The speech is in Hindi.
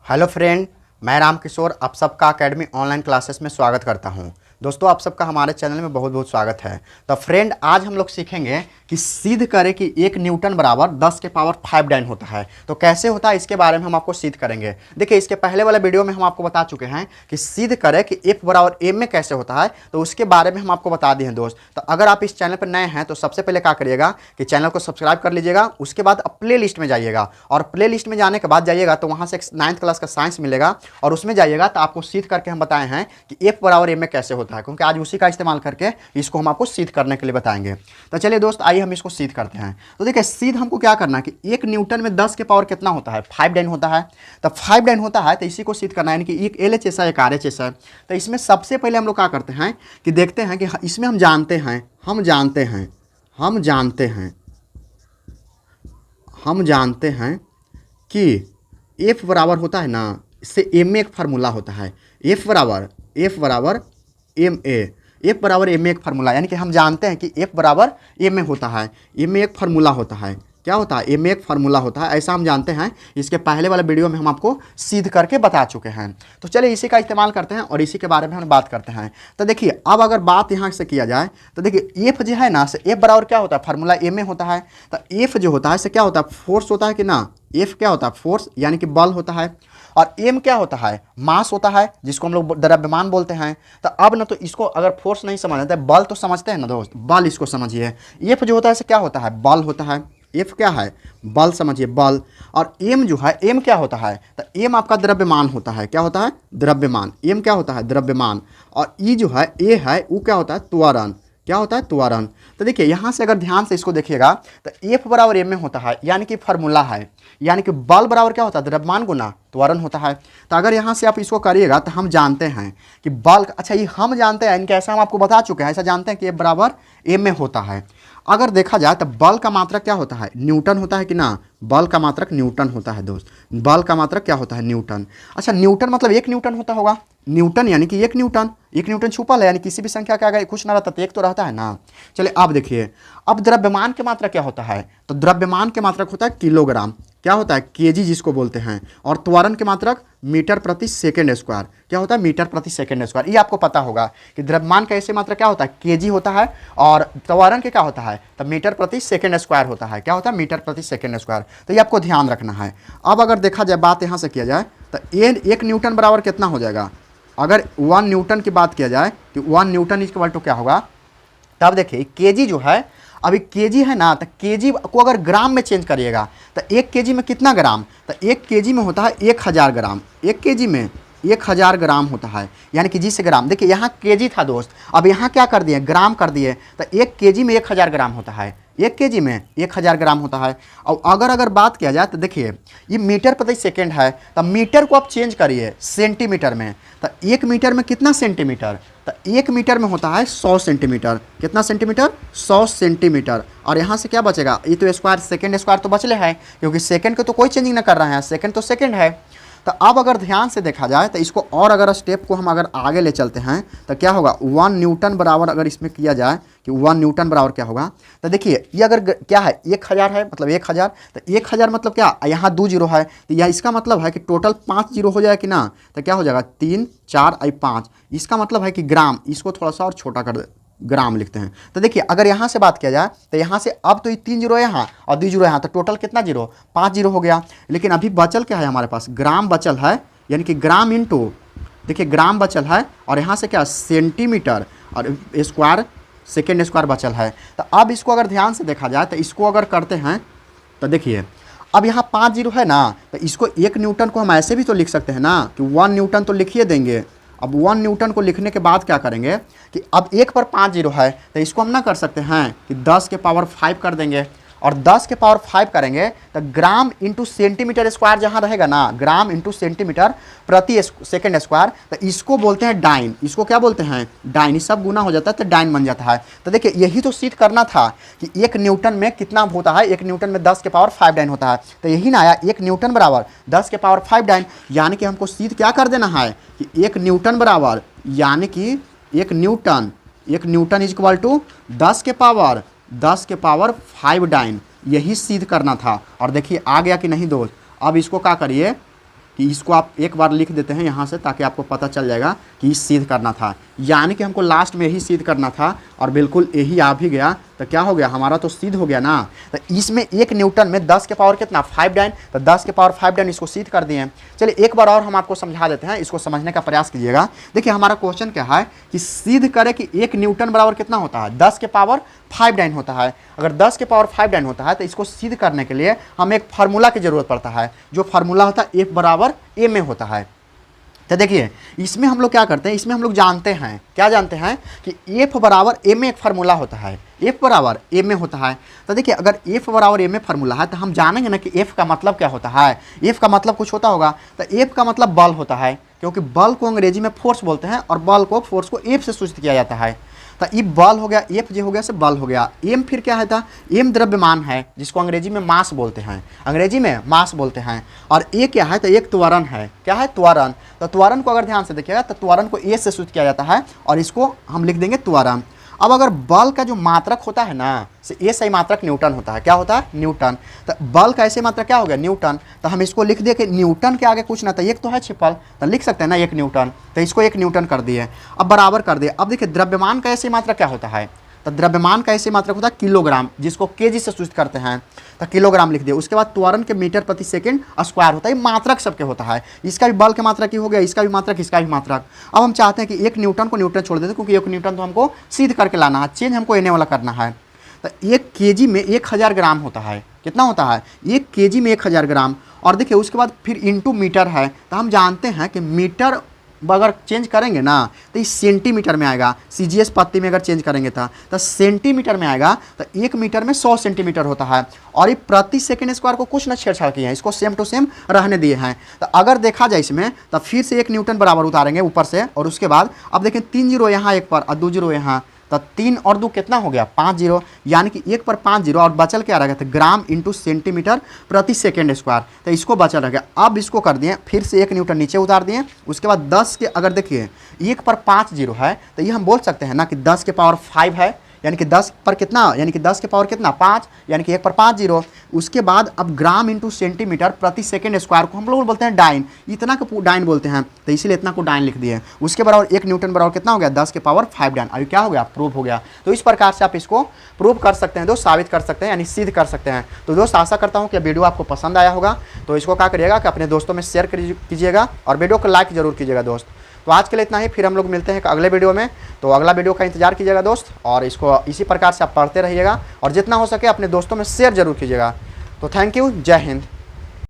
हेलो फ्रेंड, मैं राम किशोर आप सबका एकेडमी ऑनलाइन क्लासेस में स्वागत करता हूं। दोस्तों, आप सबका हमारे चैनल में बहुत बहुत स्वागत है। तो फ्रेंड, आज हम लोग सीखेंगे कि सिद्ध करें कि 1 न्यूटन बराबर 10 के पावर 5 डाइन होता है। तो कैसे होता है इसके बारे में हम आपको सिद्ध करेंगे। देखिए, इसके पहले वाले वीडियो में हम आपको बता चुके हैं कि सिद्ध करें कि F बराबर M में कैसे होता है, तो उसके बारे में हम आपको बता दिए हैं दोस्त। तो अगर आप इस चैनल पर नए हैं तो सबसे पहले क्या करिएगा कि चैनल को सब्सक्राइब कर लीजिएगा। उसके बाद प्ले लिस्ट में जाइएगा और प्ले लिस्ट में जाने के बाद जाइएगा तो वहाँ से 9th क्लास का साइंस मिलेगा और उसमें जाइएगा तो आपको सिद्ध करके हम बताए हैं कि F बराबर M में कैसे होता है, क्योंकि आज उसी का इस्तेमाल करके इसको हम आपको सिद्ध करने के लिए बताएंगे। तो चलिए दोस्त, आइए हम इसको सिद्ध करते हैं। तो देखिए, सिद्ध हमको क्या करना है कि 1 न्यूटन में 10 के पावर कितना होता है, 5 डाइन होता है। तो 5 डाइन होता है तो इसी को सिद्ध करना है, यानी कि एक LHS है एक RHS है। तो इसमें सबसे पहले हम लोग क्या करते हैं कि देखते हैं कि इसमें हम जानते हैं कि F बराबर होता है ना, इससे M में एक फार्मूला होता है, F बराबर MA एक फार्मूला, यानी कि हम जानते हैं कि F बराबर M में होता है। M में एक फार्मूला होता है, क्या होता है, M में एक फार्मूला होता है, ऐसा हम जानते हैं। इसके पहले वाले वीडियो में हम आपको सिद्ध करके बता चुके हैं। तो चलिए इसी का इस्तेमाल करते हैं और इसी के बारे में हम बात करते हैं। तो देखिए, अब अगर बात यहाँ से किया जाए तो देखिए, F जो है ना, से F बराबर क्या होता है, फार्मूला M में होता है। तो F जो होता है से क्या होता है, फोर्स होता है कि ना, F क्या होता है, फोर्स यानी कि बल होता है। और M क्या होता है, मास होता है, जिसको हम लोग द्रव्यमान बोलते हैं। तो अब ना, तो इसको अगर फोर्स नहीं समझते, बल तो समझते हैं ना दोस्त, बल इसको समझिए। F जो होता है से क्या होता है, बल होता है। F क्या है, बल समझिए, बल। और M जो है, M क्या होता है, तो M आपका द्रव्यमान होता है, क्या होता है, द्रव्यमान। M क्या होता है, द्रव्यमान। और E जो है, A है, वो क्या होता है, त्वरण, क्या होता है, त्वरण। तो देखिए, यहाँ से अगर ध्यान से इसको देखिएगा तो F बराबर M में होता है, यानी कि फार्मूला है, यानी कि बल बराबर क्या होता है, द्रव्यमान गुना त्वरण होता है। तो अगर यहाँ से आप इसको करिएगा तो हम जानते हैं कि बल, अच्छा ये हम जानते हैं, इनके ऐसा हम आपको बता चुके हैं, ऐसा जानते हैं कि F बराबर M में होता है। अगर देखा जाए तो बल का मात्रक क्या होता है, न्यूटन होता है कि ना, बल का मात्रक न्यूटन होता है दोस्त, बल का मात्रक क्या होता है, न्यूटन। अच्छा, न्यूटन मतलब 1 न्यूटन होता होगा, न्यूटन यानी कि 1 न्यूटन, 1 न्यूटन छुपल है, यानी किसी भी संख्या के अगर कुछ ना रहता तो एक तो रहता है ना। चलिए अब देखिए, अब द्रव्यमान के मात्रक क्या होता है, तो द्रव्यमान के मात्रक होता है किलोग्राम, क्या होता है, केजी जिसको बोलते हैं। और त्वरण के मात्रक मीटर प्रति सेकंड स्क्वायर, क्या होता है, मीटर प्रति सेकंड स्क्वायर। ये आपको पता होगा कि द्रव्यमान का ऐसे मात्रक क्या होता है, केजी होता है, और त्वरण के क्या होता है, तो मीटर प्रति सेकंड स्क्वायर होता है, क्या होता है, मीटर प्रति सेकंड स्क्वायर। तो ये आपको ध्यान रखना है। अब अगर देखा जाए, बात यहाँ से किया जाए तो 1 न्यूटन बराबर कितना हो जाएगा, अगर 1 न्यूटन की बात किया जाए कि 1 न्यूटन इक्वल टू क्या होगा, तब देखिए केजी जो है, अभी केजी है ना, तो केजी को अगर ग्राम में चेंज करिएगा तो 1 केजी में कितना ग्राम, तो 1 केजी में होता है 1000 ग्राम, 1 केजी में 1000 ग्राम होता है, यानी कि जिस ग्राम, देखिए यहाँ केजी था दोस्त, अब यहाँ क्या कर दिए, ग्राम कर दिए। तो 1 केजी में 1000 ग्राम होता है, 1 केजी में 1000 ग्राम होता है। और अगर बात किया जाए तो देखिए, ये मीटर प्रति सेकंड है, तो मीटर को आप चेंज करिए सेंटीमीटर में। तो 1 मीटर में कितना सेंटीमीटर, तो 1 मीटर में होता है 100 सेंटीमीटर, कितना सेंटीमीटर, 100 सेंटीमीटर। और यहाँ से क्या बचेगा, ये तो स्क्वायर, सेकंड स्क्वायर तो बचले है, क्योंकि सेकंड को तो कोई चेंजिंग ना कर रहे हैं, सेकंड तो सेकंड है। तो अब अगर ध्यान से देखा जाए तो इसको और अगर स्टेप को हम अगर आगे ले चलते हैं तो क्या होगा, 1 न्यूटन बराबर अगर इसमें किया जाए कि 1 न्यूटन बराबर क्या होगा, तो देखिए ये अगर क्या है, 1000 है, मतलब 1000, तो 1000 मतलब क्या, यहाँ 2 जीरो है, तो यह इसका मतलब है कि टोटल 5 जीरो हो जाए कि ना, तो क्या हो जाएगा, 3 4 5, इसका मतलब है कि ग्राम, इसको थोड़ा सा और छोटा कर ग्राम लिखते हैं। तो देखिए, अगर यहाँ से बात किया जाए तो यहाँ से अब तो ये 3 जीरो है यहाँ और 2 जीरो यहाँ, तो टोटल कितना जीरो, 5 जीरो हो गया। लेकिन अभी बचल क्या है हमारे पास, ग्राम बचल है, यानी कि ग्राम इंटू, देखिए ग्राम बचल है, और यहाँ से क्या, सेंटीमीटर और स्क्वायर, सेकेंड स्क्वायर बचल है। तो अब इसको अगर ध्यान से देखा जाए तो इसको अगर करते हैं तो देखिए, अब यहाँ 5 जीरो है ना, तो इसको 1 न्यूटन को हम ऐसे भी तो लिख सकते हैं ना कि 1 न्यूटन तो लिखिए देंगे। अब 1 न्यूटन को लिखने के बाद क्या करेंगे कि अब 1 पर 5 जीरो है, तो इसको हम ना कर सकते हैं कि 10 के पावर 5 कर देंगे, और 10 के पावर 5 करेंगे तो ग्राम इंटू सेंटीमीटर स्क्वायर जहाँ रहेगा ना, ग्राम इंटू सेंटीमीटर प्रति सेकंड स्क्वायर, तो इसको बोलते हैं डाइन, इसको क्या बोलते हैं, डाइन। सब गुना हो जाता है तो डाइन बन जाता है। तो देखिए, यही तो सिद्ध करना था कि 1 न्यूटन में कितना होता है, 1 न्यूटन में 10 के पावर 5 डाइन होता है। तो यही ना आया, 1 न्यूटन बराबर 10 के पावर 5 डाइन, यानी कि हमको सिद्ध क्या कर देना है कि 1 न्यूटन बराबर, यानी कि 1 न्यूटन इज इक्वल टू 10 के पावर 5 डाइन, यही सिद्ध करना था। और देखिए आ गया कि नहीं दोस्त। अब इसको क्या करिए, कि इसको आप एक बार लिख देते हैं यहाँ से, ताकि आपको पता चल जाएगा कि सिद्ध करना था, यानी कि हमको लास्ट में यही सिद्ध करना था और बिल्कुल यही आ भी गया। तो क्या हो गया, हमारा तो सिद्ध हो गया ना। तो इसमें 1 न्यूटन में 10 के पावर कितना 5 डाइन, तो 10 के पावर 5 डाइन इसको सिद्ध कर दिए। चलिए एक बार और हम आपको समझा देते हैं, इसको समझने का प्रयास कीजिएगा। देखिए हमारा क्वेश्चन क्या है कि सिद्ध करें कि 1 न्यूटन बराबर कितना होता है 10 के पावर 5 डाइन होता है। अगर 10 के पावर 5 डाइन होता है तो इसको सिद्ध करने के लिए हमें एक फार्मूला की जरूरत पड़ता है, जो फार्मूला होता है F बराबर A में होता है। तो देखिए इसमें हम लोग क्या करते हैं, इसमें हम लोग जानते हैं, क्या जानते हैं कि F बराबर A में एक फार्मूला होता है, F बराबर A में होता है। तो देखिए अगर F बराबर A में फार्मूला है तो हम जानेंगे ना कि F का मतलब क्या होता है। F का मतलब कुछ होता होगा, तो F का मतलब बल होता है, क्योंकि बल को अंग्रेजी में फोर्स बोलते हैं और बल को फोर्स को F से सूचित किया जाता है। तो ये बल हो गया, F जो हो गया से बल हो गया। M फिर क्या है था, M द्रव्यमान है, जिसको अंग्रेजी में मास बोलते हैं, अंग्रेजी में मास बोलते हैं। और A क्या है, तो एक त्वरण है, क्या है त्वरण। तो त्वरण को अगर ध्यान से देखिएगा तो त्वरण को A से सूचित किया जाता है और इसको हम लिख देंगे त्वरण। अब अगर बल का जो मात्रक होता है ना, से ए सही मात्रक न्यूटन होता है, क्या होता है न्यूटन। तो बल का ऐसे मात्रक क्या हो गया न्यूटन। तो हम इसको लिख दिए कि न्यूटन के आगे कुछ ना था, एक तो है छिपल, तो लिख सकते हैं ना 1 न्यूटन, तो इसको 1 न्यूटन कर दिए। अब बराबर कर दिए। अब देखिए द्रव्यमान का ऐसे मात्रक क्या होता है, तो द्रव्यमान का ऐसे मात्रक होता है किलोग्राम, जिसको केजी से सूचित करते हैं, तो किलोग्राम लिख दिए। उसके बाद त्वरण के मीटर प्रति सेकंड स्क्वायर होता है, मात्रक सबके होता है। इसका भी बल के मात्रक ही हो गया, इसका भी मात्रक, इसका भी मात्रक। अब हम चाहते हैं कि 1 न्यूटन को न्यूटन छोड़ देते हैं, क्योंकि 1 न्यूटन तो हमको सिद्ध करके लाना है, चेंज हमको एने वाला करना है। तो 1 केजी में 1000 ग्राम होता है, कितना होता है 1 केजी में 1000 ग्राम। और देखिए उसके बाद फिर इंटू मीटर है, तो हम जानते हैं कि मीटर अगर चेंज करेंगे ना तो ये सेंटीमीटर में आएगा। CGS पत्ती में अगर चेंज करेंगे तो सेंटीमीटर में आएगा। तो 1 मीटर में 100 सेंटीमीटर होता है। और ये प्रति सेकंड स्क्वायर को कुछ ना छेड़छाड़ किए हैं, इसको सेम टू सेम रहने दिए हैं। तो अगर देखा जाए इसमें तो फिर से 1 न्यूटन बराबर उतारेंगे ऊपर से, और उसके बाद अब देखें 3 जीरो यहाँ एक पर और 2 जीरो यहाँ, तो 3 और 2 कितना हो गया 5 जीरो, यानी कि 1 पर 5 जीरो और बचल क्या रह गया था ग्राम इंटू सेंटीमीटर प्रति सेकंड स्क्वायर। तो इसको बचल रह गया। अब इसको कर दिए फिर से 1 न्यूटन नीचे उतार दिए। उसके बाद 10 के अगर देखिए 1 पर 5 जीरो है, तो ये हम बोल सकते हैं ना कि 10 के पावर 5 है, यानी कि 10 पर कितना, यानी कि 10 के पावर कितना 5, यानी कि 1 पर 5 जीरो। उसके बाद अब ग्राम इंटू सेंटीमीटर प्रति सेकंड स्क्वायर को हम लोग बोलते हैं डाइन, इतना को डाइन बोलते हैं, तो इसीलिए इतना को डाइन लिख दिए। उसके बराबर 1 न्यूटन बराबर कितना हो गया 10 के पावर 5 डाइन। अभी क्या हो गया प्रूव हो गया। तो इस प्रकार से आप इसको प्रूव कर सकते हैं दोस्त, साबित कर सकते हैं, यानी सिद्ध कर सकते हैं। तो दोस्त आशा करता हूँ कि वीडियो आपको पसंद आया होगा। तो इसको क्या करिएगा कि अपने दोस्तों में शेयर कीजिएगा और वीडियो को लाइक जरूर कीजिएगा दोस्त। तो आज के लिए इतना ही, फिर हम लोग मिलते हैं अगले वीडियो में। तो अगला वीडियो का इंतजार कीजिएगा दोस्त, और इसको इसी प्रकार से आप पढ़ते रहिएगा और जितना हो सके अपने दोस्तों में शेयर जरूर कीजिएगा। तो थैंक यू, जय हिंद।